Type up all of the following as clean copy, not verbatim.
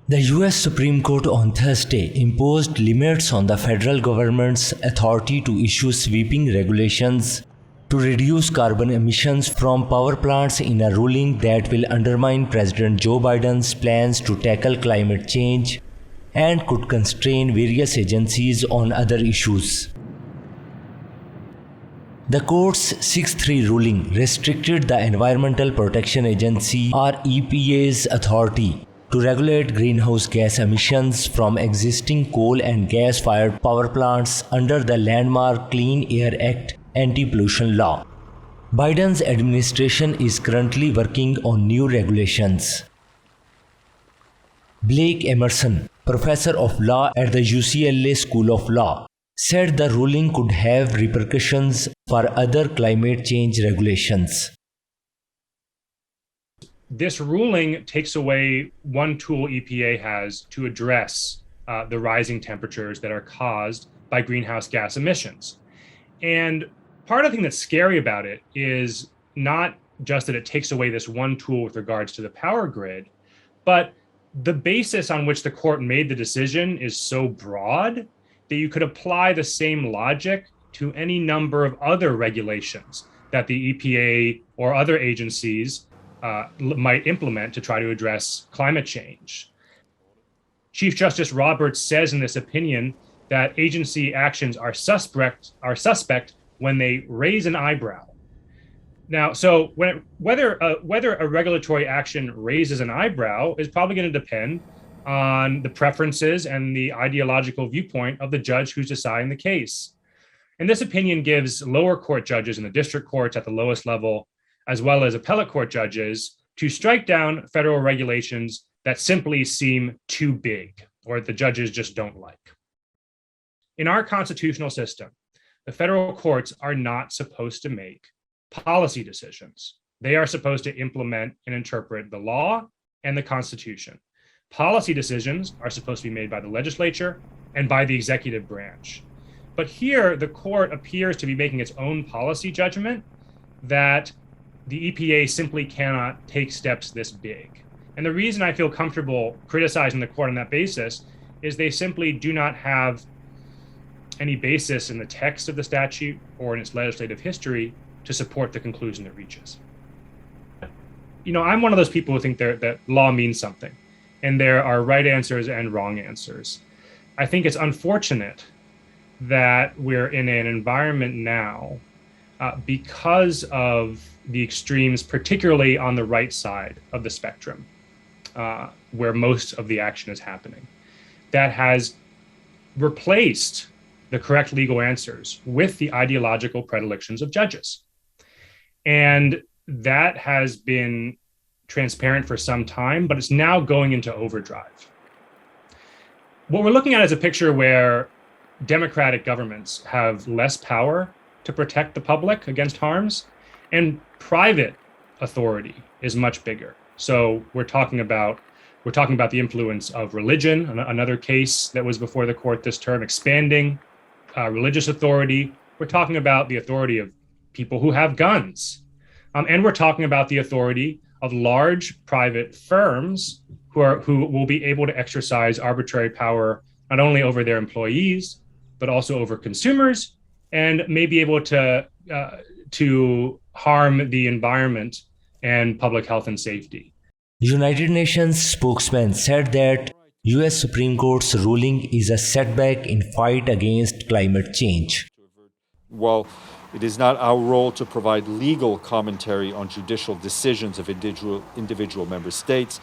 The US Supreme Court on Thursday imposed limits on the federal government's authority to issue sweeping regulations to reduce carbon emissions from power plants in a ruling that will undermine President Joe Biden's plans to tackle climate change and could constrain various agencies on other issues. The court's 6-3 ruling restricted the Environmental Protection Agency or EPA's authority to regulate greenhouse gas emissions from existing coal and gas-fired power plants under the landmark Clean Air Act anti-pollution law. Biden's administration is currently working on new regulations. Blake Emerson, professor of law at the UCLA School of Law, said the ruling could have repercussions for other climate change regulations. This ruling takes away one tool EPA has to address the rising temperatures that are caused by greenhouse gas emissions. And part of the thing that's scary about it is not just that it takes away this one tool with regards to the power grid, but the basis on which the court made the decision is so broad that you could apply the same logic to any number of other regulations that the EPA or other agencies might implement to try to address climate change. Chief Justice Roberts says in this opinion that agency actions are suspect when they raise an eyebrow. Now, so whether a regulatory action raises an eyebrow is probably going to depend on the preferences and the ideological viewpoint of the judge who's deciding the case. And this opinion gives lower court judges in the district courts at the lowest level, as well as appellate court judges, to strike down federal regulations that simply seem too big or the judges just don't like. In our constitutional system, the federal courts are not supposed to make policy decisions. They are supposed to implement and interpret the law and the Constitution. Policy decisions are supposed to be made by the legislature and by the executive branch. But here, the court appears to be making its own policy judgment that the EPA simply cannot take steps this big. And the reason I feel comfortable criticizing the court on that basis is they simply do not have any basis in the text of the statute or in its legislative history to support the conclusion it reaches. You know, I'm one of those people who think that law means something, and there are right answers and wrong answers. I think it's unfortunate that we're in an environment now because of the extremes, particularly on the right side of the spectrum, where most of the action is happening, that has replaced the correct legal answers with the ideological predilections of judges. And that has been transparent for some time, but it's now going into overdrive. What we're looking at is a picture where democratic governments have less power to protect the public against harms, and private authority is much bigger. So we're talking about the influence of religion, another case that was before the court this term, expanding religious authority. We're talking about the authority of people who have guns. And we're talking about the authority of large private firms who will be able to exercise arbitrary power, not only over their employees, but also over consumers, and may be able to harm the environment and public health and safety. United Nations spokesman said that US Supreme Court's ruling is a setback in fight against climate change. While it is not our role to provide legal commentary on judicial decisions of individual member states,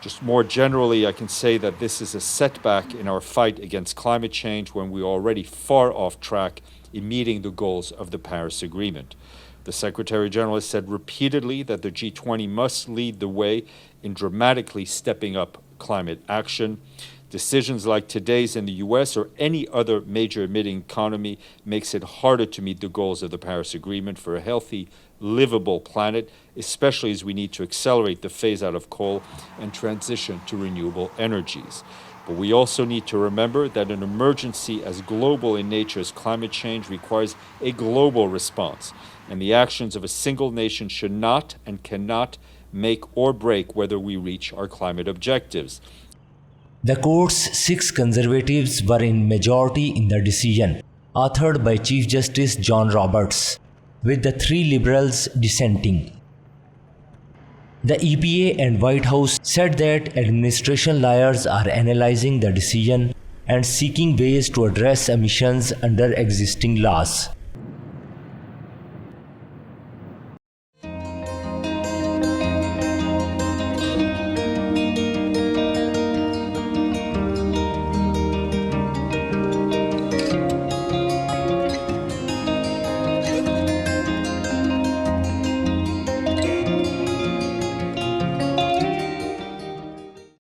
just more generally, I can say that this is a setback in our fight against climate change when we are already far off track in meeting the goals of the Paris Agreement. The Secretary General has said repeatedly that the G20 must lead the way in dramatically stepping up climate action. Decisions like today's in the US or any other major emitting economy makes it harder to meet the goals of the Paris Agreement for a healthy, livable planet, especially as we need to accelerate the phase out of coal and transition to renewable energies. But we also need to remember that an emergency as global in nature as climate change requires a global response, and the actions of a single nation should not and cannot make or break whether we reach our climate objectives. The court's 6 conservatives were in majority in the decision, authored by Chief Justice John Roberts, with the 3 liberals dissenting. The EPA and White House said that administration lawyers are analyzing the decision and seeking ways to address emissions under existing laws.